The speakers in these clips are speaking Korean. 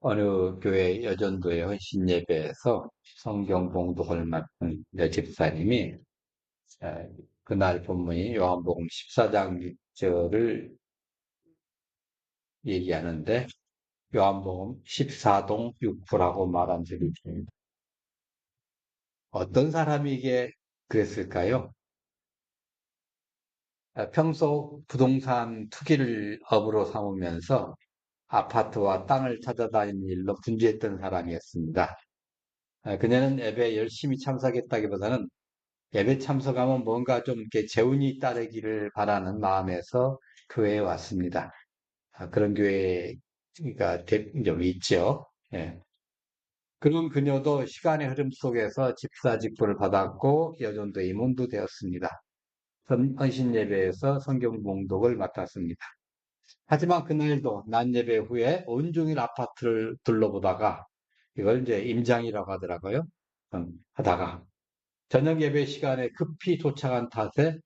어느 교회 여전도의 헌신 예배에서 성경 봉독을 맡은 여집사님이 그날 본문이 요한복음 14장 6절을 얘기하는데 요한복음 14동 6부라고 말한 적이 있습니다. 어떤 사람이 이게 그랬을까요? 평소 부동산 투기를 업으로 삼으면서 아파트와 땅을 찾아다니는 일로 분주했던 사람이었습니다. 그녀는 예배에 열심히 참석했다기보다는 예배 참석하면 뭔가 좀 이렇게 재운이 따르기를 바라는 마음에서 교회에 왔습니다. 그런 교회가 좀 있죠. 예. 그런 그녀도 시간의 흐름 속에서 집사 직분을 받았고 여전도 임원도 되었습니다. 헌신 예배에서 성경 봉독을 맡았습니다. 하지만 그날도 낮 예배 후에 온종일 아파트를 둘러보다가 이걸 이제 임장이라고 하더라고요. 하다가 저녁 예배 시간에 급히 도착한 탓에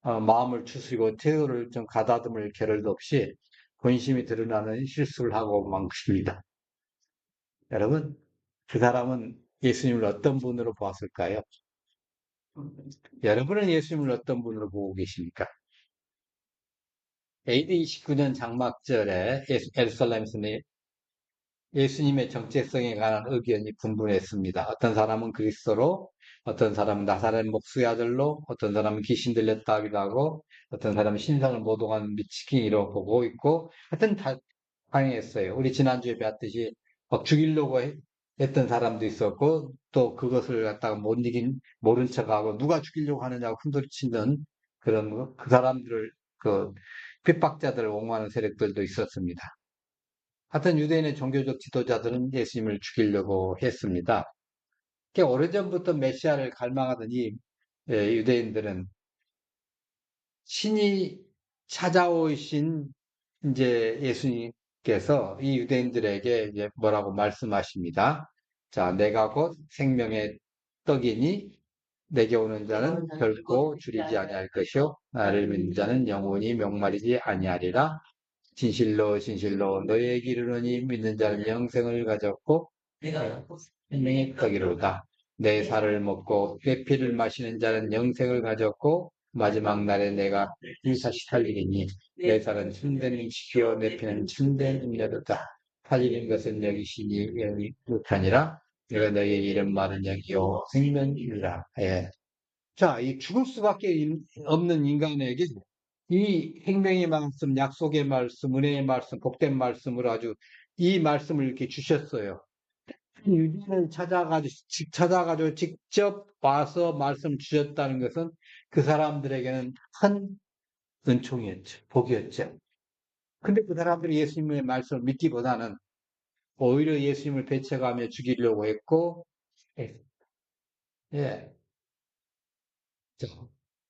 마음을 추스리고 태도를 좀 가다듬을 겨를도 없이 본심이 드러나는 실수를 하고 만 것입니다. 여러분, 그 사람은 예수님을 어떤 분으로 보았을까요? 여러분은 예수님을 어떤 분으로 보고 계십니까? AD 29년 장막절에 예루살렘에서 예수님의 정체성에 관한 의견이 분분했습니다. 어떤 사람은 그리스도로, 어떤 사람은 나사렛 목수의 아들로, 어떤 사람은 귀신 들렸다 하기도 하고, 어떤 사람은 신상을 모독하는 미치킹이로 보고 있고, 하여튼 다 다양했어요. 우리 지난주에 배웠듯이 막 죽이려고 했던 사람도 있었고, 또 그것을 갖다가 못 이긴, 모른 척하고, 누가 죽이려고 하느냐고 큰소리치는 그런, 그 사람들을, 그, 핍박자들을 옹호하는 세력들도 있었습니다. 하여튼 유대인의 종교적 지도자들은 예수님을 죽이려고 했습니다. 꽤 오래전부터 메시아를 갈망하던 이 유대인들은 신이 찾아오신 이제 예수님께서 이 유대인들에게 이제 뭐라고 말씀하십니다. 자, 내가 곧 생명의 떡이니 내게 오는 자는 결코 줄이지 아니할 것이요 나를 믿는 자는 영원히 목마르지 아니하리라. 진실로 진실로 너희에게 이르노니 믿는 자는 영생을 가졌고 생명의 떡이로다. 내 살을 먹고 내 피를 마시는 자는 영생을 가졌고 마지막 날에 내가 다시 살리리니 내 살은 참된 음식이요 내 피는 참된 음료로다. 살리는 것은 여기시니 영이 못하니라. 내가 너희의 이름 말은 여기요 생명이라. 예. 자, 이 죽을 수밖에 없는 인간에게 이 생명의 말씀, 약속의 말씀, 은혜의 말씀, 복된 말씀을 아주 이 말씀을 이렇게 주셨어요. 유대인을 찾아가지고 직접 와서 말씀 주셨다는 것은 그 사람들에게는 큰 은총이었죠. 복이었죠. 근데 그 사람들이 예수님의 말씀을 믿기보다는 오히려 예수님을 배척하며 죽이려고 했고, 예. 예.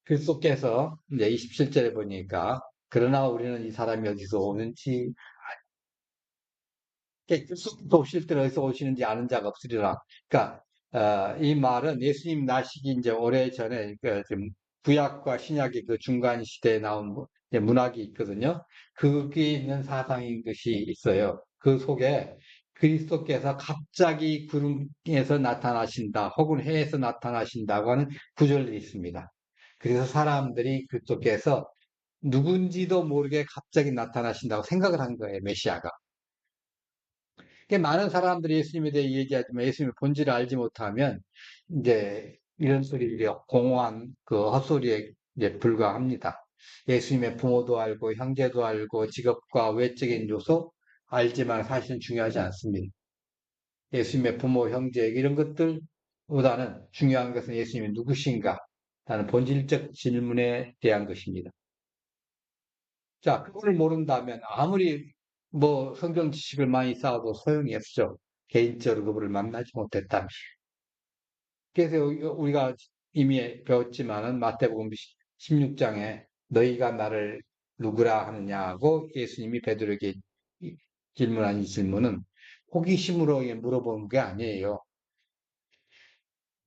그리스도께서 이제 27절에 보니까 그러나 우리는 이 사람이 어디서 오는지 그리스도 오실 때는 어디서 오시는지 아는 자가 없으리라. 그러니까 이 말은 예수님 나시기 이제 오래전에 좀 구약과 신약의 그 중간 시대에 나온 문학이 있거든요. 거기에 있는 사상인 것이 있어요. 그 속에 그리스도께서 갑자기 구름에서 나타나신다, 혹은 해에서 나타나신다고 하는 구절이 있습니다. 그래서 사람들이 그쪽에서 누군지도 모르게 갑자기 나타나신다고 생각을 한 거예요, 메시아가. 많은 사람들이 예수님에 대해 얘기하지만 예수님의 본질을 알지 못하면 이제 이런 소리들이 공허한 그 헛소리에 이제 불과합니다. 예수님의 부모도 알고 형제도 알고 직업과 외적인 요소 알지만 사실은 중요하지 않습니다. 예수님의 부모, 형제 이런 것들보다는 중요한 것은 예수님이 누구신가 라는 본질적 질문에 대한 것입니다. 자, 그걸 모른다면 아무리 뭐 성경 지식을 많이 쌓아도 소용이 없죠. 개인적으로 그분을 만나지 못했다면. 그래서 우리가 이미 배웠지만은 마태복음 16장에 너희가 나를 누구라 하느냐고 예수님이 베드로에게 질문한 이 질문은 호기심으로 물어본 게 아니에요.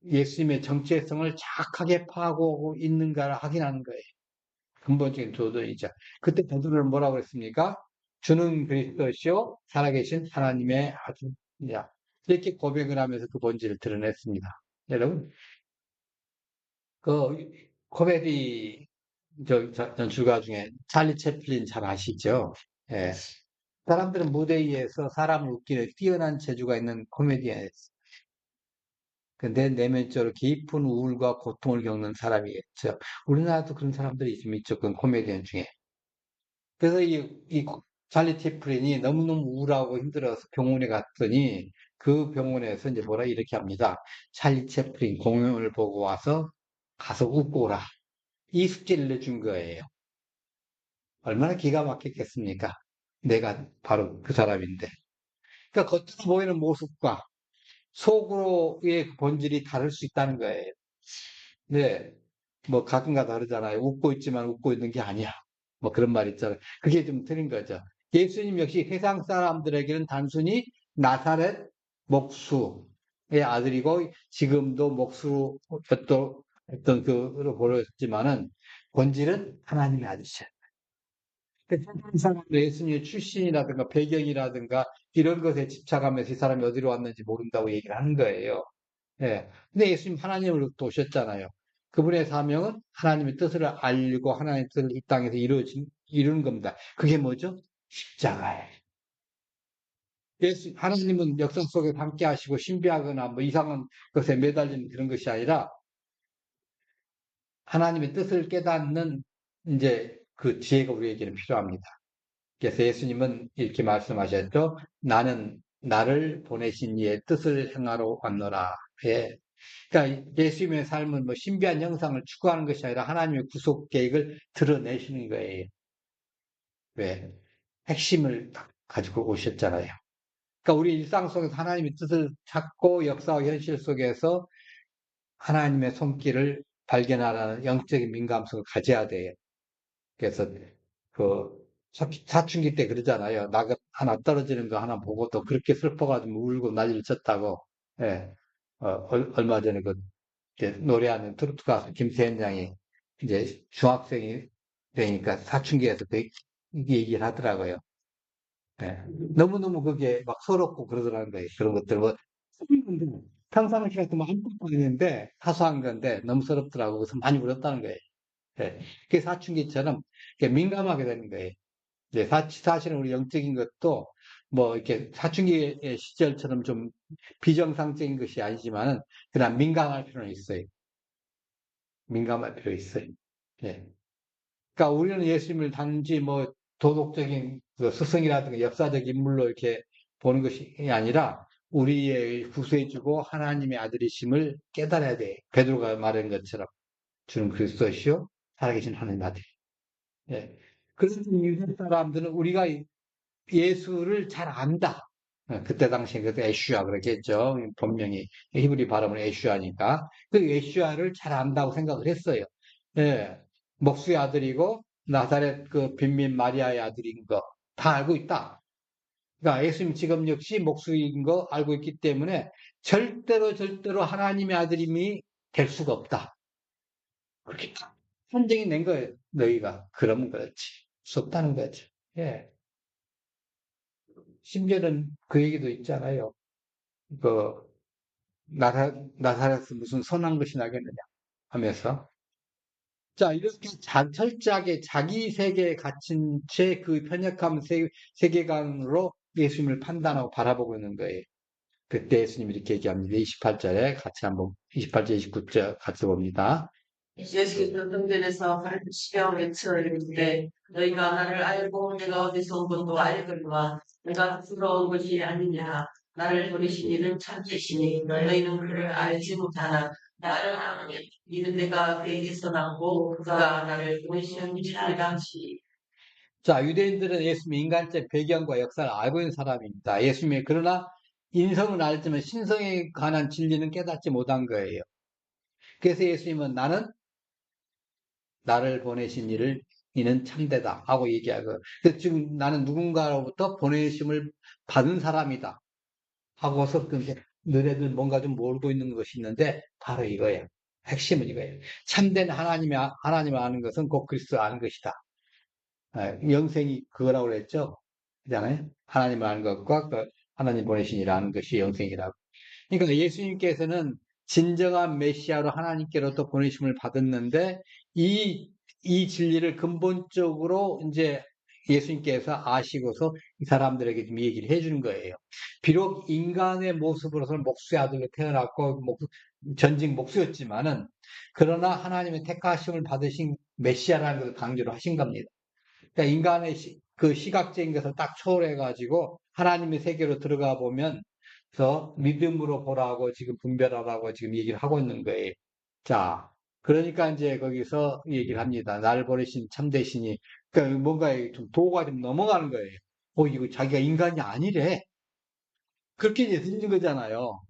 예수님의 정체성을 정확하게 파악하고 있는가를 확인하는 거예요. 근본적인 도전이죠. 그때 베드로는 뭐라고 그랬습니까? 주는 그리스도시요 살아계신 하나님의 아들이냐. 이렇게 고백을 하면서 그 본질을 드러냈습니다. 여러분, 그 코미디 연출가 중에 찰리 채플린 잘 아시죠? 예. 사람들은 무대 위에서 사람을 웃기는 뛰어난 재주가 있는 코미디언이었어요. 근데 내면적으로 깊은 우울과 고통을 겪는 사람이겠죠. 우리나라도 그런 사람들이 좀 있죠. 그 코미디언 중에. 그래서 이 찰리 채플린이 너무너무 우울하고 힘들어서 병원에 갔더니 그 병원에서 이제 뭐라 이렇게 합니다. 찰리 채플린 공연을 보고 와서 가서 웃고 오라. 이 숙제를 내준 거예요. 얼마나 기가 막혔겠습니까? 내가 바로 그 사람인데. 그러니까 겉으로 보이는 모습과 속으로의 본질이 다를 수 있다는 거예요. 네. 뭐 가끔가 다르잖아요. 웃고 있지만 웃고 있는 게 아니야. 뭐 그런 말 있잖아요. 그게 좀 틀린 거죠. 예수님 역시 세상 사람들에게는 단순히 나사렛 목수의 아들이고 지금도 목수로 어떤 그로 보였지만은 본질은 하나님의 아들이셔요. 세상 사람들 예수님의 출신이라든가 배경이라든가 이런 것에 집착하면서 이 사람이 어디로 왔는지 모른다고 얘기를 하는 거예요. 예. 근데 예수님 하나님을 또 오셨잖아요. 그분의 사명은 하나님의 뜻을 알고 하나님의 뜻을 이 땅에서 이루는 겁니다. 그게 뭐죠? 십자가예요. 하나님은 역사 속에 함께 하시고 신비하거나 뭐 이상한 것에 매달리는 그런 것이 아니라 하나님의 뜻을 깨닫는 이제 그 지혜가 우리에게는 필요합니다. 그래서 예수님은 이렇게 말씀하셨죠. 나는 나를 보내신 이의 뜻을 행하러 왔노라. 예. 그러니까 예수님의 삶은 뭐 신비한 형상을 추구하는 것이 아니라 하나님의 구속 계획을 드러내시는 거예요. 왜? 핵심을 딱 가지고 오셨잖아요. 그러니까 우리 일상 속에서 하나님의 뜻을 찾고 역사와 현실 속에서 하나님의 손길을 발견하라는 영적인 민감성을 가져야 돼요. 그래서 그 사춘기 때 그러잖아요. 낙엽 하나 떨어지는 거 하나 보고 또 그렇게 슬퍼가지고 울고 난리를 쳤다고. 예. 얼마 전에 그 이제 노래하는 트로트 가수 김세현 양이 이제 중학생이 되니까 사춘기에서 그 얘기를 하더라고요. 예. 너무너무 그게 막 서럽고 그러더라는 거예요. 그런 것들 뭐 평상시 같으면 아무것도 아닌데 사소한 건데 너무 서럽더라고. 그래서 많이 울었다는 거예요. 예. 그게 사춘기처럼 이렇게 민감하게 되는 거예요. 이제 사실은 우리 영적인 것도 뭐 이렇게 사춘기의 시절처럼 좀 비정상적인 것이 아니지만은 그냥 민감할 필요는 있어요. 민감할 필요 있어요. 예. 그러니까 우리는 예수님을 단지 뭐 도덕적인 그 스승이라든가 역사적 인물로 이렇게 보는 것이 아니라 우리의 구세주고 하나님의 아들이심을 깨달아야 돼. 베드로가 말한 것처럼 주는 그리스도시요 살아계신 하나님 아들. 예. 그래서 유대 사람들은 우리가 예수를 잘 안다. 그때 당시에 그때 애슈아 그랬겠죠. 본명이 히브리 발음은 애슈아니까 그 애슈아를 잘 안다고 생각을 했어요. 예, 목수의 아들이고 나사렛 그 빈민 마리아의 아들인 거 다 알고 있다. 그러니까 예수님 지금 역시 목수인 거 알고 있기 때문에 절대로 하나님의 아들임이 될 수가 없다. 그렇게 딱 판정이 낸 거예요. 너희가 그러면 그렇지. 수 없다는 거죠. 예. 심지어는 그 얘기도 있잖아요. 그 나사렛에서 무슨 선한 것이 나겠느냐 하면서 자 이렇게 철저하게 자기 세계에 갇힌 채 그 편협한 세계관으로 예수님을 판단하고 바라보고 있는 거예요. 그때 예수님이 이렇게 얘기합니다. 28절에 같이 한번 28절 29절 같이 봅니다. 예수께서 등전에서 가르치시며 외쳐 이르시되 너희가 나를 알고 내가 어디서 온 것도 알거니와 내가 부러운 것이 아니냐 나를 보내신 이는 참되시니 너희는 그를 알지 못하나 나를 아느니 이는 내가 그에게서 났고 그가 나를 보내시는 줄 알감시. 자, 유대인들은 예수님의 인간적 배경과 역사를 알고 있는 사람입니다. 예수님의 그러나 인성은 알지만 신성에 관한 진리는 깨닫지 못한 거예요. 그래서 예수님은 나를 보내신 이는 참되다 하고 얘기하고 지금 나는 누군가로부터 보내심을 받은 사람이다 하고서 너네들 뭔가 좀 모르고 있는 것이 있는데 바로 이거예요. 핵심은 이거예요. 참된 하나님을 아는 것은 곧 그리스도 아는 것이다. 영생이 그거라고 그랬죠. 그잖아요. 하나님을 아는 것과 그 하나님 보내신 일 아는 것이 영생이라고. 그러니까 예수님께서는 진정한 메시아로 하나님께로부터 보내심을 받았는데 이 진리를 근본적으로 이제 예수님께서 아시고서 이 사람들에게 좀 얘기를 해주는 거예요. 비록 인간의 모습으로서는 목수의 아들로 태어났고 전직 목수였지만은 그러나 하나님의 택하심을 받으신 메시아라는 것을 강조를 하신 겁니다. 그러니까 인간의 그 시각적인 것을 딱 초월해가지고 하나님의 세계로 들어가 보면 그 믿음으로 보라고 지금 분별하라고 지금 얘기를 하고 있는 거예요. 자, 그러니까 이제 거기서 얘기를 합니다. 나를 보내신 참되시니. 그러니까 뭔가 좀 도가 좀 넘어가는 거예요. 이거 자기가 인간이 아니래. 그렇게 이제 들리는 거잖아요.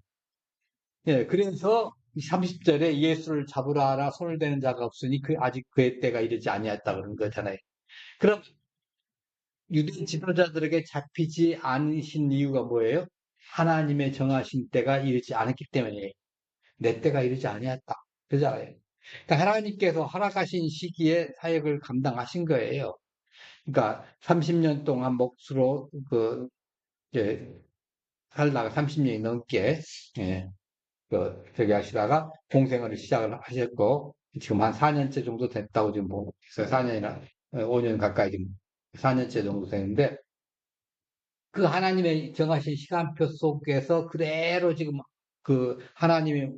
예, 그래서 30절에 예수를 잡으라 하라 손을 대는 자가 없으니 아직 그의 때가 이르지 아니했다 그런 거잖아요. 그럼 유대 지도자들에게 잡히지 않으신 이유가 뭐예요? 하나님의 정하신 때가 이르지 않았기 때문이에요. 내 때가 이르지 아니었다. 그잖아요. 그러니까 하나님께서 허락하신 시기에 사역을 감당하신 거예요. 그러니까 30년 동안 몫으로 이제 살다가 30년이 넘게 예, 저기 하시다가 공생활을 시작을 하셨고 지금 한 4년째 정도 됐다고 지금 보고 있어요. 4년이나 5년 가까이 지금 4년째 정도 되는데 그 하나님의 정하신 시간표 속에서 그대로 지금 그 하나님이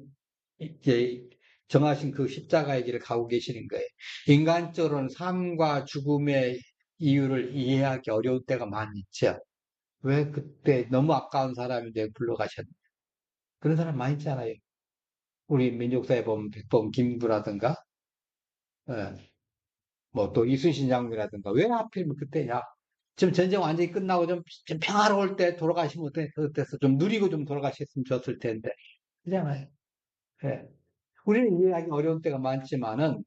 이제 정하신 그 십자가의 길을 가고 계시는 거예요. 인간적으로는 삶과 죽음의 이유를 이해하기 어려울 때가 많이 있죠. 왜 그때 너무 아까운 사람인데 불러가셨나? 그런 사람 많이 있잖아요. 우리 민족사에 보면 백범 김구라든가, 뭐 또 이순신 장군이라든가, 왜 하필이면 그때냐? 지금 전쟁 완전히 끝나고 좀 평화로울 때 돌아가시면 어땠어? 좀 누리고 좀 돌아가셨으면 좋았을 텐데. 그잖아요. 예. 우리는 이해하기 어려운 때가 많지만은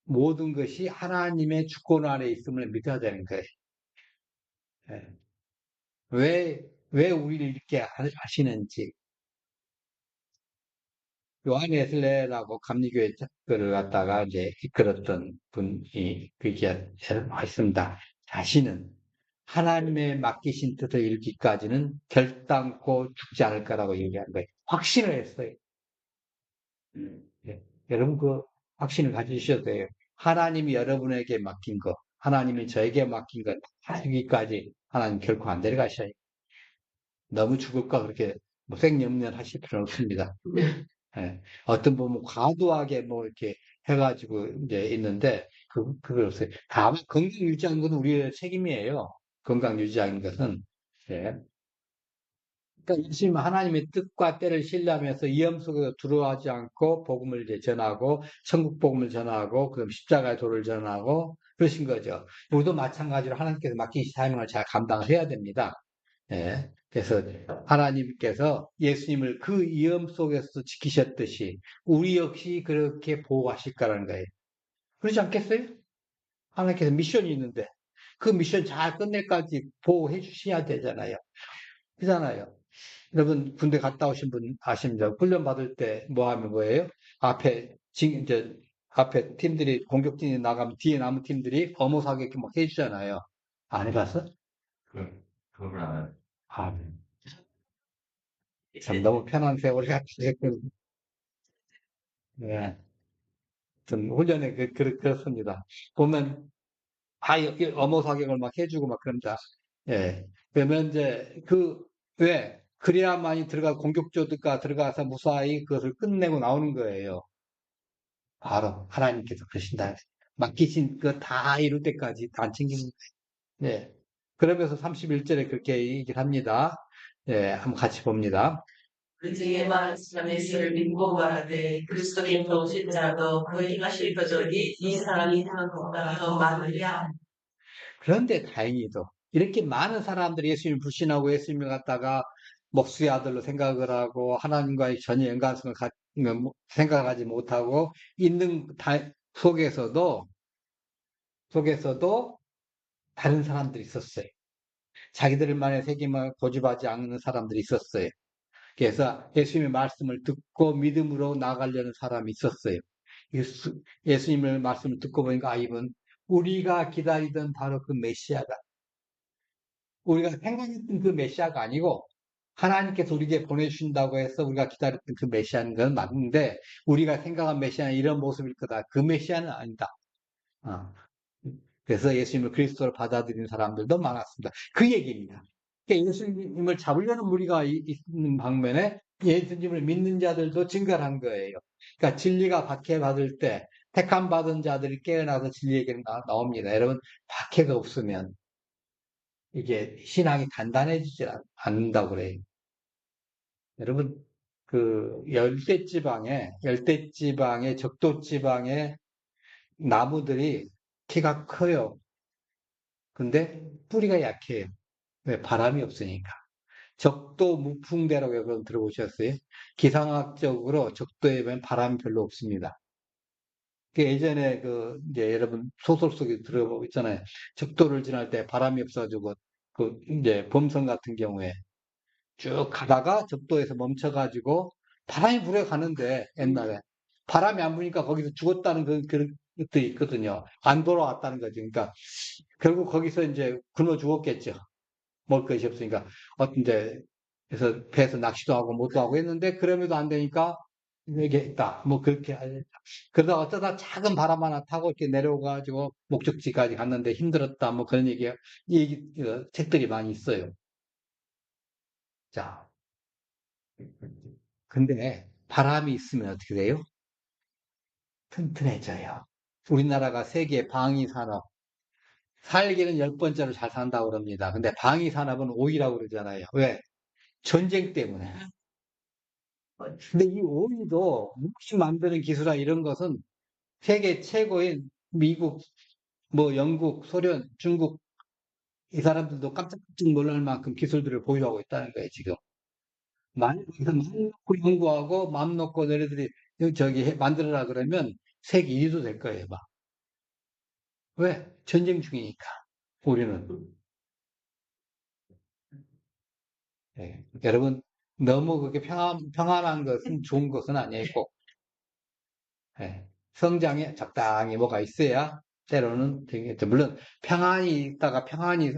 모든 것이 하나님의 주권 아래 있음을 믿어야 되는 거예요. 예. 왜 우리를 이렇게 하시는지. 요한 웨슬레라고 감리교회 를 갖다가 이제 이끌었던 분이 그게 했습니다. 자신은 하나님의 맡기신 뜻을 이루기까지는 결단코 죽지 않을 거라고 얘기한 거예요. 확신을 했어요. 예. 여러분 그 확신을 가지셔야 돼요. 하나님이 여러분에게 맡긴 거, 하나님이 저에게 맡긴 거, 하기까지 하나님 결코 안 데려가셔요. 너무 죽을까 그렇게 뭐 생명면 하실 필요는 없습니다. 예. 어떤 보면 과도하게 뭐 이렇게 해가지고 이제 있는데 그걸 없어요. 다만 건강 유지하는 것은 우리의 책임이에요. 건강 유지하는 것은. 예. 그러니까 열심히 하나님의 뜻과 때를 신뢰하면서 위험 속에서 두려워하지 않고 복음을 이제 전하고 천국 복음을 전하고 그럼 십자가의 도를 전하고 그러신 거죠. 우리도 마찬가지로 하나님께서 맡기신 사명을 잘 감당을 해야 됩니다. 예. 그래서 하나님께서 예수님을 그 위험 속에서 지키셨듯이 우리 역시 그렇게 보호하실 거라는 거예요. 그렇지 않겠어요? 하나님께서 미션이 있는데 그 미션 잘 끝낼까지 보호해 주셔야 되잖아요. 그잖아요. 여러분 군대 갔다 오신 분 아십니다. 훈련 받을 때 뭐 하면 뭐예요? 이제 앞에 팀들이 공격진이 나가면 뒤에 남은 팀들이 어머 사격 막 해주잖아요. 안 해봤어? 그걸 안 해. 아, 참 너무 편한 세월이 같은 네. 좀 훈련에 그렇습니다. 보면 어머 사격을 막 해주고 막 그럽니다. 예. 그러면 이제 왜 그래야만이 공격조가 들어가서 무사히 그것을 끝내고 나오는 거예요. 바로 하나님께서 그러신다. 맡기신 거 다 이룰 때까지 안 챙기는 거예요. 예. 그러면서 31절에 그렇게 얘기를 합니다. 예, 한번 같이 봅니다. 그중에 많은 사람의 수를 믿고 말하되 그리스도께서 오실 자라도 그 행하실 것들이 이 사람이 행한 것보다 더 많으랴. 그런데 다행히도 이렇게 많은 사람들이 예수님을 불신하고 예수님을 갖다가 목수의 아들로 생각을 하고 하나님과의 전혀 연관성을 생각하지 못하고 있는 속에서도 다른 사람들이 있었어요. 자기들만의 책임을 고집하지 않는 사람들이 있었어요. 그래서 예수님의 말씀을 듣고 믿음으로 나아가려는 사람이 있었어요. 예수님의 말씀을 듣고 보니까 이분 우리가 기다리던 바로 그 메시아다. 우리가 생각했던 그 메시아가 아니고 하나님께서 우리에게 보내주신다고 해서 우리가 기다렸던 그 메시아인 건 맞는데 우리가 생각한 메시아는 이런 모습일 거다. 그 메시아는 아니다. 어. 그래서 예수님을 그리스도로 받아들인 사람들도 많았습니다. 그 얘기입니다. 그러니까 예수님을 잡으려는 무리가 있는 방면에 예수님을 믿는 자들도 증가한 거예요. 그러니까 진리가 박해받을 때 택함 받은 자들이 깨어나서 진리 얘기가 나옵니다. 여러분, 박해가 없으면 이게 신앙이 단단해지지 않는다고 그래요. 여러분, 그 열대지방에 적도지방에 나무들이 키가 커요. 근데 뿌리가 약해요. 왜? 바람이 없으니까. 적도 무풍대라고 여러분 들어보셨어요? 기상학적으로 적도에 보면 바람이 별로 없습니다. 그 예전에 이제 여러분 소설 속에 들어보잖아요. 적도를 지날 때 바람이 없어가지고, 이제 범선 같은 경우에 쭉 가다가 적도에서 멈춰가지고 바람이 불어 가는데 옛날에 바람이 안 부니까 거기서 죽었다는 그런 것도 있거든요. 안 돌아왔다는 거죠. 그러니까 결국 거기서 이제 굶어 죽었겠죠. 먹을 것이 없으니까. 이제, 그래서 배에서 낚시도 하고 뭐도 하고 했는데, 그럼에도 안 되니까, 이게 있다. 뭐, 그렇게, 그러다 어쩌다 작은 바람 하나 타고 이렇게 내려가지고 목적지까지 갔는데 힘들었다. 뭐 그런 책들이 많이 있어요. 자, 근데 바람이 있으면 어떻게 돼요? 튼튼해져요. 우리나라가 세계 방위 산업, 살기는 10번째로 잘 산다고 그럽니다. 근데 방위 산업은 5위라고 그러잖아요. 왜? 전쟁 때문에. 근데 이 오이도 무기 만드는 기술이나 이런 것은 세계 최고인 미국, 뭐 영국, 소련, 중국 이 사람들도 깜짝깜짝 놀랄 만큼 기술들을 보유하고 있다는 거예요, 지금. 맘 놓고 연구하고 맘 놓고 너희들이 만들어라 그러면 세계 1위도 될 거예요, 막. 왜? 전쟁 중이니까. 우리는. 예. 여러분, 너무 그렇게 평안한 것은 좋은 것은 아니고, 예. 성장에 적당히 뭐가 있어야 때로는 되겠죠. 물론 평안이 있다가 평안이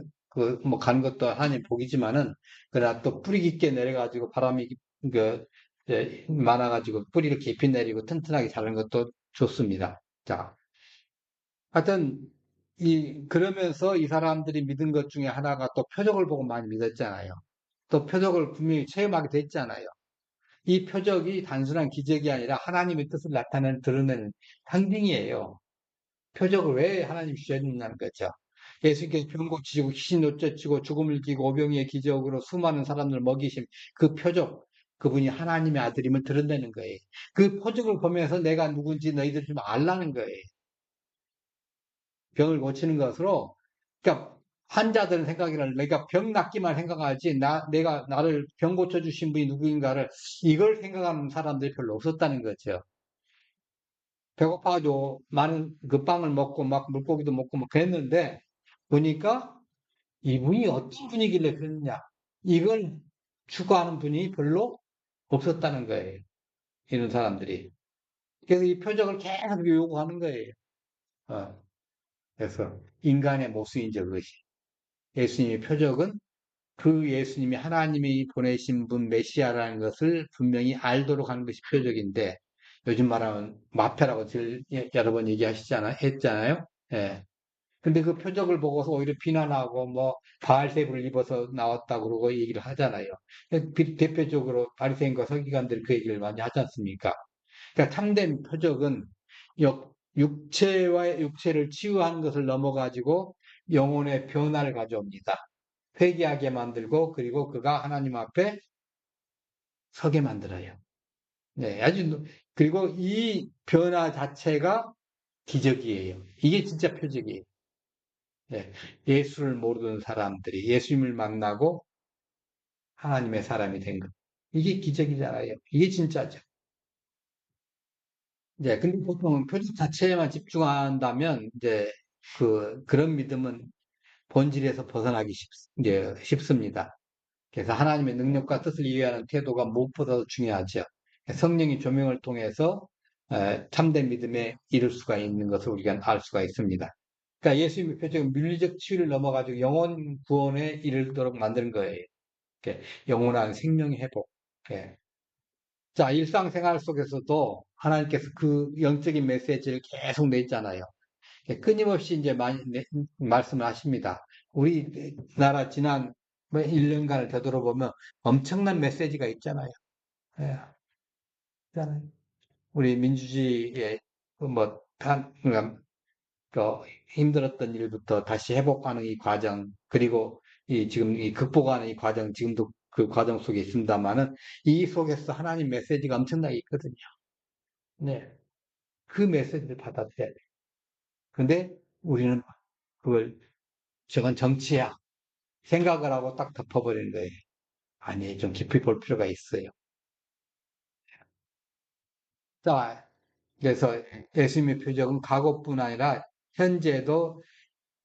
뭐 가는 것도 하나님 복이지만은 그러나 또 뿌리 깊게 내려가지고 바람이 그 이제 많아가지고 뿌리를 깊이 내리고 튼튼하게 자라는 것도 좋습니다. 자, 하여튼 그러면서 이 사람들이 믿은 것 중에 하나가 또 표적을 보고 많이 믿었잖아요. 또 표적을 분명히 체험하게 됐잖아요. 이 표적이 단순한 기적이 아니라 하나님의 뜻을 드러내는 상징이에요. 표적을 왜 하나님 주셨느냐는 거죠. 예수님께서 병 고치시고 귀신 놓쫓치고 죽음을 이기고 오병이의 기적으로 수많은 사람들을 먹이신 그 표적, 그분이 하나님의 아들임을 드러내는 거예요. 그 표적을 보면서 내가 누군지 너희들 좀 알라는 거예요. 병을 고치는 것으로, 그러니까 환자들은 생각이라 내가 병 낫기만 생각하지 내가 나를 병 고쳐주신 분이 누구인가를 이걸 생각하는 사람들이 별로 없었다는 거죠. 배고파가지고 많은 그 빵을 먹고 막 물고기도 먹고 막 그랬는데 보니까 이분이 어떤 분이길래 그랬느냐. 이걸 추구하는 분이 별로 없었다는 거예요. 이런 사람들이. 그래서 이 표적을 계속 요구하는 거예요. 어, 그래서 인간의 모습이죠, 그것이. 예수님의 표적은 그 예수님이 하나님이 보내신 분 메시아라는 것을 분명히 알도록 하는 것이 표적인데 요즘 말하면 마패라고 여러 번 했잖아요. 예. 근데 그 표적을 보고서 오히려 비난하고 뭐 바알세부를 입어서 나왔다고 그러고 얘기를 하잖아요. 대표적으로 바리새인과 서기관들이 그 얘기를 많이 하지 않습니까? 그러니까 참된 표적은 육체를 치유하는 것을 넘어가지고 영혼의 변화를 가져옵니다. 회개하게 만들고 그리고 그가 하나님 앞에 서게 만들어요. 네, 그리고 이 변화 자체가 기적이에요. 이게 진짜 표적이에요. 네, 예수를 모르는 사람들이 예수님을 만나고 하나님의 사람이 된 것. 이게 기적이잖아요. 이게 진짜죠. 네, 근데 보통 표적 자체에만 집중한다면 이제 그런 믿음은 본질에서 벗어나기 이제 쉽습니다. 그래서 하나님의 능력과 뜻을 이해하는 태도가 무엇보다도 중요하죠. 성령의 조명을 통해서 참된 믿음에 이룰 수가 있는 것을 우리가 알 수가 있습니다. 그러니까 예수님의 표적은 물리적 치유를 넘어가지고 영혼 구원에 이르도록 만드는 거예요. 이렇게 영원한 생명의 회복. 예. 자, 일상생활 속에서도 하나님께서 그 영적인 메시지를 계속 내잖아요. 예, 끊임없이 이제 많이 말씀을 하십니다. 우리나라 지난 뭐 1년간을 되돌아보면 엄청난 메시지가 있잖아요. 예, 있잖아요. 우리 민주주의의 그뭐 그 힘들었던 일부터 다시 회복하는 이 과정, 그리고 지금 이 극복하는 이 과정, 지금도 그 과정 속에 있습니다만은 이 속에서 하나님 메시지가 엄청나게 있거든요. 네. 그 메시지를 받아들여야 돼요. 근데 우리는 그걸 저건 정치야. 생각을 하고 딱 덮어버리는 거예요. 아니, 좀 깊이 볼 필요가 있어요. 자, 그래서 예수님의 표적은 과거뿐 아니라 현재도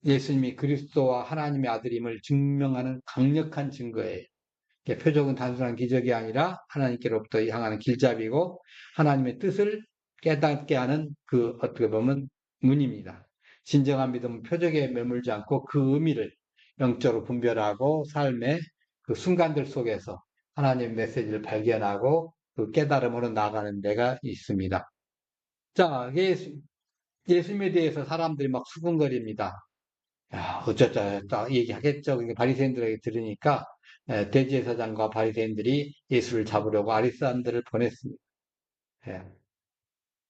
예수님이 그리스도와 하나님의 아들임을 증명하는 강력한 증거예요. 표적은 단순한 기적이 아니라 하나님께로부터 향하는 길잡이고 하나님의 뜻을 깨닫게 하는 그 어떻게 보면 문입니다. 진정한 믿음은 표적에 매물지 않고 그 의미를 영적으로 분별하고 삶의 그 순간들 속에서 하나님의 메시지를 발견하고 그 깨달음으로 나가는 데가 있습니다. 자, 예수님에 대해서 사람들이 막 수군거립니다. 야, 어쩌자, 딱 얘기하겠죠. 그러니까 바리새인들에게 들으니까 대제사장과 바리새인들이 예수를 잡으려고 아리사람들을 보냈습니다. 예.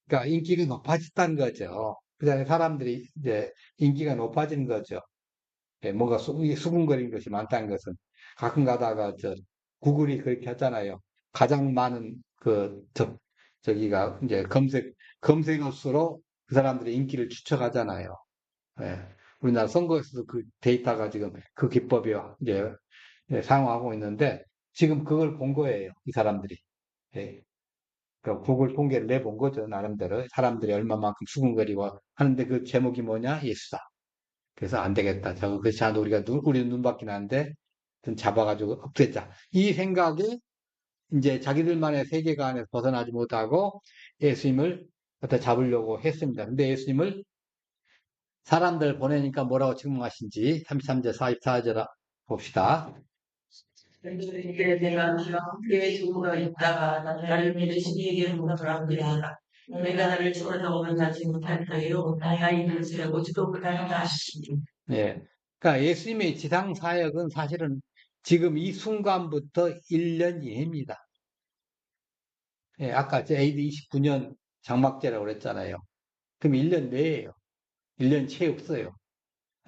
그러니까 인기가 높아졌다는 거죠. 그다음에 사람들이 이제 인기가 높아진 거죠. 예, 뭔가 수군거리는 것이 많다는 것은 가끔 가다가 구글이 그렇게 하잖아요. 가장 많은 저기가 이제 검색어 수로 그 사람들의 인기를 추적하잖아요. 예. 우리나라 선거에서도 그 데이터가 지금 그 기법이 이제 사용하고 있는데 지금 그걸 본 거예요. 이 사람들이. 예. 그 구글 통계를 내본 거죠. 나름대로. 사람들이 얼마만큼 수근거리고 하는데 그 제목이 뭐냐? 예수다. 그래서 안 되겠다. 저거 그렇지 않아도 우리는 눈밖에 나는데 좀 잡아가지고 없애자. 이 생각에 이제 자기들만의 세계관에서 벗어나지 못하고 예수님을 갖다 잡으려고 했습니다. 근데 예수님을 사람들 보내니까 뭐라고 증명하신지 33절, 44절 봅시다. 이때 내가 교회 중으로 있다가 나를 믿으시니 에게로 돌아오리라. 내가 나를 초라하고 나지 못할 터이요 나의 이름을 오지도 못하리라 하시니. 예. 그러니까 예수님의 지상 사역은 사실은 지금 이 순간부터 1년 이내입니다. 예, 아까 AD 29년 장막제라고 그랬잖아요. 그럼 1년 내에요. 1년 채 없어요.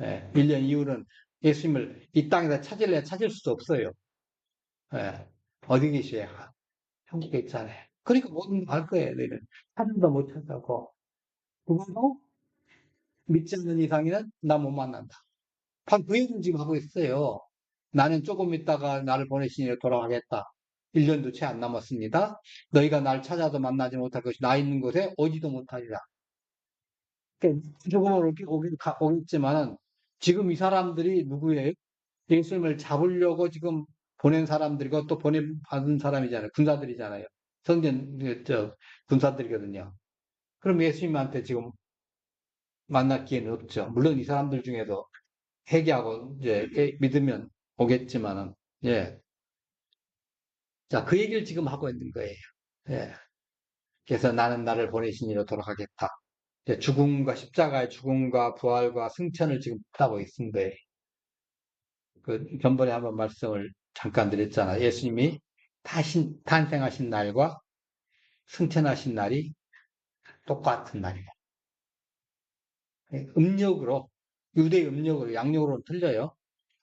예, 1년 이후는 예수님을 이 땅에서 찾을래 찾을 수도 없어요. 예, 어디 계셔야 한국에 있잖아요. 그러니까 뭐든 할 거예요, 너희는. 찾아도 못 찾아고. 그거도 믿지 않는 이상에는 나 못 만난다. 바로 그 얘기를 지금 하고 있어요. 나는 조금 있다가 나를 보내시니 돌아가겠다. 1년도 채 안 남았습니다. 너희가 날 찾아도 만나지 못할 것이 나 있는 곳에 오지도 못하리라. 그러니까 조금은 오겠지만은 지금 이 사람들이 누구예요? 예수님을 잡으려고 지금 보낸 사람들이고 또 보내받은 사람이잖아요. 군사들이잖아요. 성전, 군사들이거든요. 그럼 예수님한테 지금 만날 기회는 없죠. 물론 이 사람들 중에도 회개하고 이제 믿으면 오겠지만은, 예. 자, 그 얘기를 지금 하고 있는 거예요. 예. 그래서 나는 나를 보내신 이로 돌아가겠다. 이제 죽음과 십자가의 죽음과 부활과 승천을 지금 하고 있는 거예요. 그 전번에 한번 말씀을 잠깐 드렸잖아요. 예수님이 탄생하신 날과 승천하신 날이 똑같은 날이에요. 음력으로, 유대 음력으로, 양력으로는 틀려요.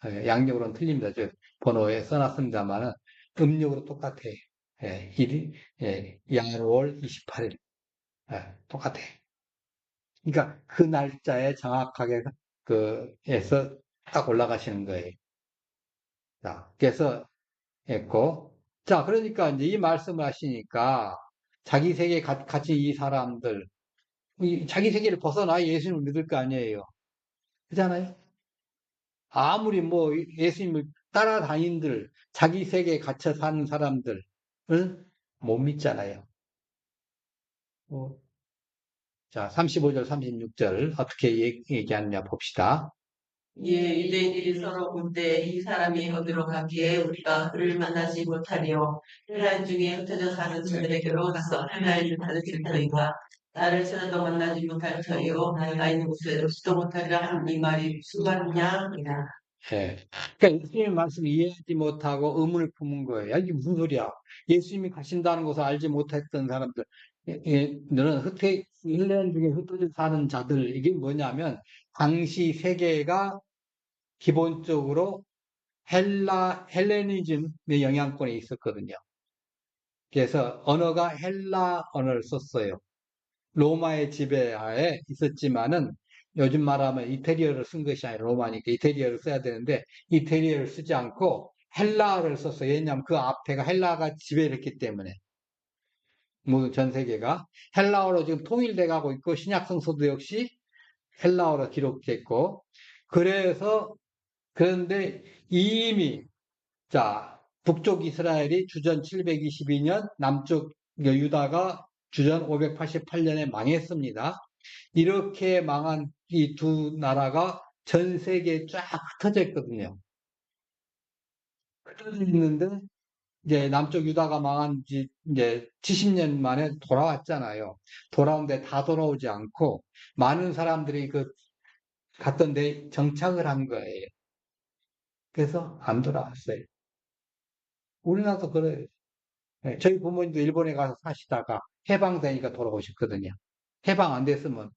양력으로는 틀립니다. 저 번호에 써놨습니다만은 음력으로 똑같아요. 양월 28일. 똑같아요. 그러니까 그 날짜에 정확하게 에서 딱 올라가시는 거예요. 자, 그래서 했고, 자, 그러니까 이제 이 말씀을 하시니까 자기 세계에 갇힌 이 사람들, 자기 세계를 벗어나 예수님을 믿을 거 아니에요. 그렇잖아요? 아무리 뭐 예수님을 따라다닌들, 자기 세계에 갇혀 사는 사람들은 못 믿잖아요. 뭐, 자, 35절, 36절 어떻게 얘기하느냐 봅시다. 예, 유대인들이 서로 볼 때 이 사람이 어디로 가기에 우리가 그를 만나지 못하리요. 헬라인 중에 흩어져 사는 저들에게로 가서 하나님을 받으실 터인가. 나를 저녁도 만나지 못할 터이요. 내가 있는 곳에 오지도 못하리라 하는 이 말이 무슨 말이냐? 예. 그러니까 예수님의 말씀 이해하지 못하고 의문을 품은 거예요. 야, 이게 무슨 소리야? 예수님이 가신다는 것을 알지 못했던 사람들, 너는 헬라인 중에 흩어져 사는 자들, 이게 뭐냐면, 당시 세계가 기본적으로 헬레니즘의 영향권에 있었거든요. 그래서 언어가 헬라 언어를 썼어요. 로마의 지배하에 있었지만은 요즘 말하면 이태리어를 쓴 것이 아니라 로마니까 이태리어를 써야 되는데 이태리어를 쓰지 않고 헬라어를 썼어요. 왜냐하면 그 앞에가 헬라가 지배를 했기 때문에 모든 전 세계가 헬라어로 지금 통일돼 가고 있고 신약 성서도 역시 헬라어로 기록됐고 그래서 그런데 이미 자 북쪽 이스라엘이 주전 722년 남쪽 유다가 주전 588년에 망했습니다. 이렇게 망한 이 두 나라가 전 세계에 쫙 흩어져 있거든요. 흩어져 있는데 이제 남쪽 유다가 망한 지 이제 70년 만에 돌아왔잖아요. 돌아오는데 다 돌아오지 않고 많은 사람들이 그 갔던 데 정착을 한 거예요. 그래서 안 돌아왔어요. 우리나라도 그래요. 예, 저희 부모님도 일본에 가서 사시다가 해방되니까 돌아오셨거든요. 해방 안 됐으면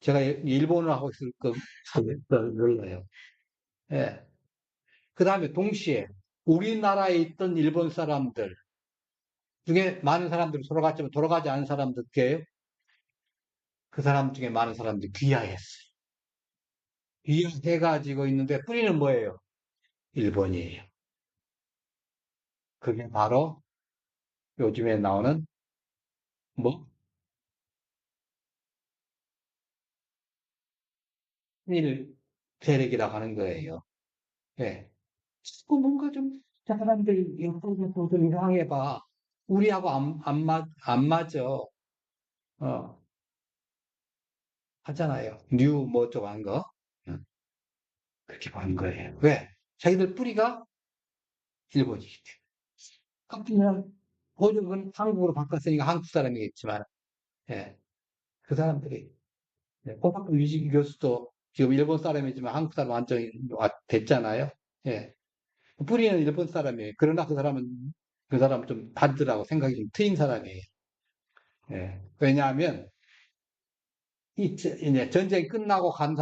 제가 일본을 하고 있을 거 몰라요. 예. 그 다음에 동시에 우리나라에 있던 일본 사람들 중에 많은 사람들이 돌아갔지만 돌아가지 않은 사람들께 그 사람 중에 많은 사람들이 귀화했어요. 귀화해가지고 있는데 뿌리는 뭐예요? 일본이에요. 그게 바로 요즘에 나오는 뭐? 일 세력이라고 하는 거예요. 예. 자꾸 뭔가 좀 사람들 옆에서 좀 이상해 봐. 우리하고 안 맞아. 어, 하잖아요. 뉴 뭐 쪽 한 거. 응, 그렇게 보는 거예요. 왜? 자기들 뿌리가 일본이기 때문에. 그냥 고적은 한국으로 바꿨으니까 한국 사람이겠지만, 예, 그 사람들이, 고등학교 유지 교수도 지금 일본 사람이지만 한국 사람 완전히 됐잖아요. 예, 뿌리는 일본 사람이에요. 그러나 그 사람은 좀 다르더라고 생각이 좀 트인 사람이에요. 예, 왜냐하면 이제 전쟁이 끝나고 한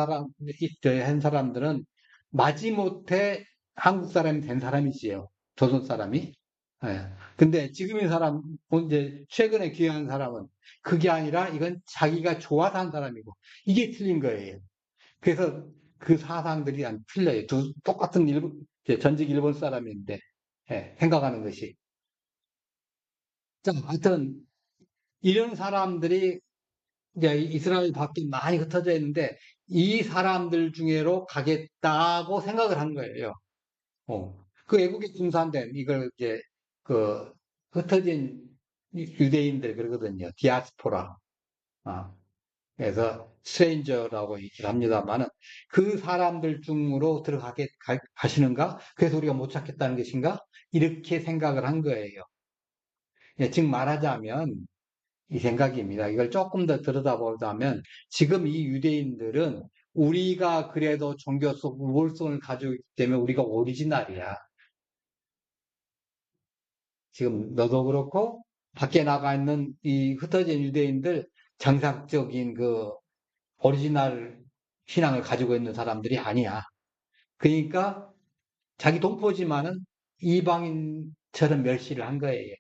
사람들은 마지못해 한국 사람이 된 사람이지요. 조선 사람이. 예. 근데 지금 이 사람, 이제 최근에 귀화한 사람은 그게 아니라 이건 자기가 좋아서 한 사람이고 이게 틀린 거예요. 그래서 그 사상들이 안 틀려요. 똑같은 이제 전직 일본 사람인데, 예, 생각하는 것이. 자, 하여튼 이런 사람들이 이제 이스라엘 밖에 많이 흩어져 있는데 이 사람들 중에로 가겠다고 생각을 한 거예요. 그 외국에 분산된 이걸 이제 그 흩어진 유대인들 그러거든요. 디아스포라. 아, 그래서 스트레인저라고 얘기를 합니다만은 그 사람들 중으로 가시는가? 그래서 우리가 못 찾겠다는 것인가? 이렇게 생각을 한 거예요. 예, 즉 말하자면 이 생각입니다. 이걸 조금 더 들여다보자면 지금 이 유대인들은 우리가 그래도 종교 속 우월성을 가지고 있기 때문에 우리가 오리지널이야. 지금 너도 그렇고 밖에 나가 있는 이 흩어진 유대인들 정상적인 그 오리지널 신앙을 가지고 있는 사람들이 아니야. 그러니까 자기 동포지만은 이방인처럼 멸시를 한 거예요.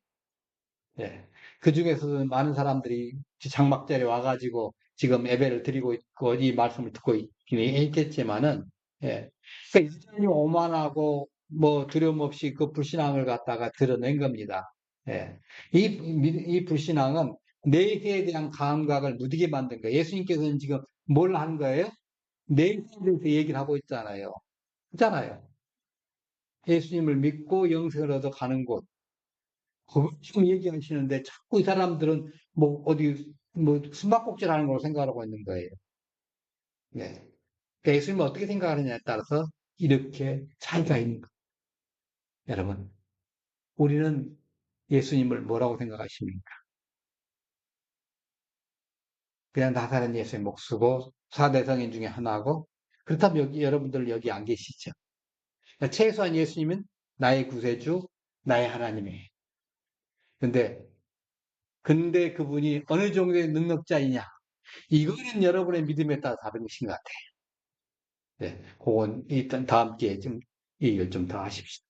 예. 그 중에서도 많은 사람들이 장막절에 와가지고 지금 예배를 드리고 있고 이 말씀을 듣고 있긴 했겠지만은, 예. 그러니까 여전히 오만하고 뭐 두려움 없이 그 불신앙을 갖다가 드러낸 겁니다. 예. 이 불신앙은 내세에 대한 감각을 무디게 만든 거예요. 예수님께서는 지금 뭘 한 거예요? 내세에 대해서 얘기를 하고 있잖아요. 있잖아요. 예수님을 믿고 영생을 얻어 가는 곳. 그걸 지금 얘기하시는데 자꾸 이 사람들은 뭐 어디 뭐, 숨바꼭질 하는 걸로 생각하고 있는 거예요. 네. 그러니까 예수님은 어떻게 생각하느냐에 따라서 이렇게 차이가 있는 거예요. 여러분, 우리는 예수님을 뭐라고 생각하십니까? 그냥 나사렛 예수의 목수고, 사대성인 중에 하나고, 그렇다면 여러분들 여기 안 계시죠? 그러니까 최소한 예수님은 나의 구세주, 나의 하나님이에요. 근데, 그분이 어느 정도의 능력자이냐? 이거는 여러분의 믿음에 따라 다른 것인 것 같아요. 네, 그건 일단 다음 기회에 좀 얘기를 좀 더 하십시오.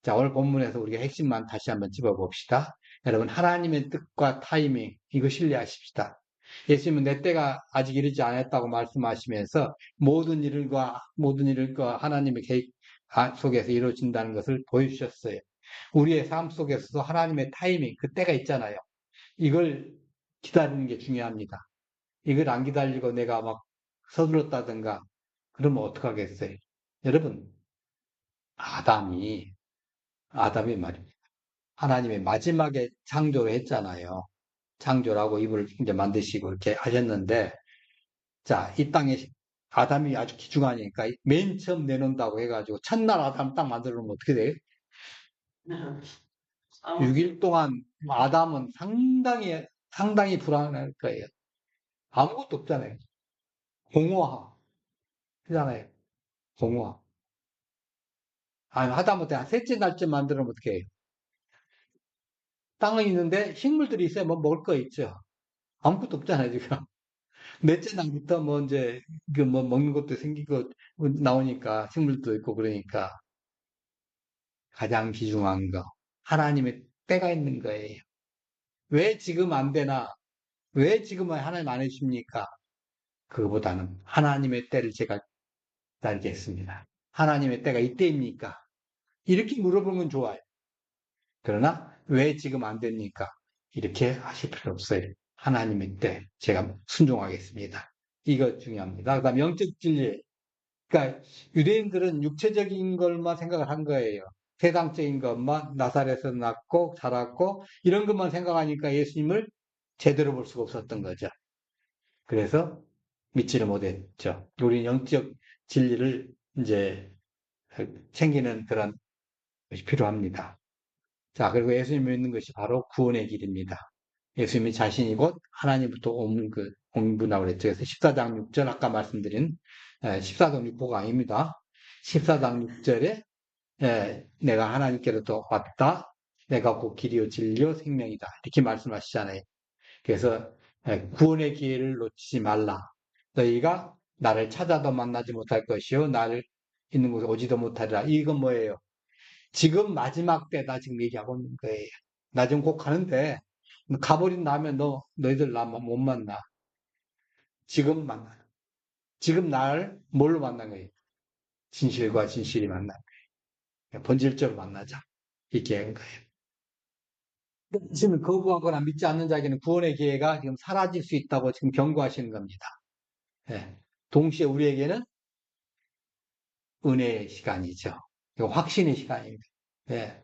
자, 오늘 본문에서 우리가 핵심만 다시 한번 짚어봅시다. 여러분, 하나님의 뜻과 타이밍, 이거 신뢰하십시다. 예수님은 내 때가 아직 이르지 않았다고 말씀하시면서 모든 일과 하나님의 계획 속에서 이루어진다는 것을 보여주셨어요. 우리의 삶 속에서도 하나님의 타이밍, 그 때가 있잖아요. 이걸 기다리는 게 중요합니다. 이걸 안 기다리고 내가 막 서둘렀다든가, 그러면 어떡하겠어요? 여러분, 아담이, 아담이 말입니다. 하나님의 마지막에 창조를 했잖아요. 창조라고 입을 이제 만드시고 이렇게 하셨는데, 자, 이 땅에 아담이 아주 귀중하니까 맨 처음 내놓는다고 해가지고 첫날 아담 딱 만들어 놓으면 어떻게 돼요? 6일 동안 아담은 상당히 불안할 거예요. 아무것도 없잖아요. 공허하. 그잖아요. 공허하. 아니, 하다못해 셋째 날쯤 만들면 어떻게 해요? 땅은 있는데 식물들이 있어야 뭐 먹을 거 있죠. 아무것도 없잖아요, 지금. 넷째 날부터 뭐 이제 그 뭐 먹는 것도 생기고 나오니까 식물도 있고 그러니까 가장 귀중한 거 하나님의 때가 있는 거예요. 왜 지금 안 되나? 왜 지금은 하나님 안 해주십니까? 그거보다는 하나님의 때를 제가 기다리겠습니다. 하나님의 때가 이때입니까? 이렇게 물어보면 좋아요. 그러나 왜 지금 안 됩니까? 이렇게 하실 필요 없어요. 하나님의 때 제가 순종하겠습니다. 이거 중요합니다. 그다음 영적 진리. 그러니까 유대인들은 육체적인 것만 생각을 한 거예요. 세상적인 것만 나사렛에서 낳고 자랐고 이런 것만 생각하니까 예수님을 제대로 볼 수가 없었던 거죠. 그래서 믿지를 못했죠. 우리는 영적 진리를 이제 챙기는 그런 것이 필요합니다. 자, 그리고 예수님 믿는 것이 바로 구원의 길입니다. 예수님이 자신이 곧 하나님부터 온 분이라고 그랬죠. 그래서 14장 6절 아까 말씀드린 14장 6보가 아닙니다. 14장 6절에 내가 하나님께로부터 왔다. 내가 곧 길이요 진리요 생명이다. 이렇게 말씀하시잖아요. 그래서 구원의 기회를 놓치지 말라. 너희가 나를 찾아도 만나지 못할 것이요 나를 있는 곳에 오지도 못하리라. 이건 뭐예요? 지금 마지막 때다 지금 얘기하고 있는 거예요. 나 지금 곧 가는데 가버린 다음에 너희들 나 못 만나. 지금 만나. 지금 날 뭘로 만난 거예요? 진실과 진실이 만난 거예요. 본질적으로 만나자. 이렇게 한 거예요. 지금 거부하거나 믿지 않는 자에게는 구원의 기회가 지금 사라질 수 있다고 지금 경고하시는 겁니다. 예. 동시에 우리에게는 은혜의 시간이죠. 확신의 시간입니다. 예.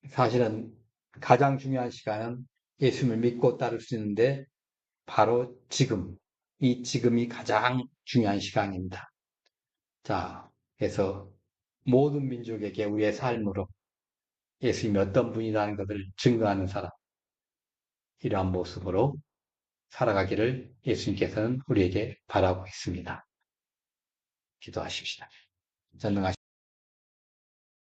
사실은 가장 중요한 시간은 예수님을 믿고 따를 수 있는데 바로 지금, 이 지금이 가장 중요한 시간입니다. 자, 그래서 모든 민족에게 우리의 삶으로 예수님이 어떤 분이라는 것을 증거하는 사람, 이러한 모습으로 살아가기를 예수님께서는 우리에게 바라고 있습니다. 기도하십시다. 전능하신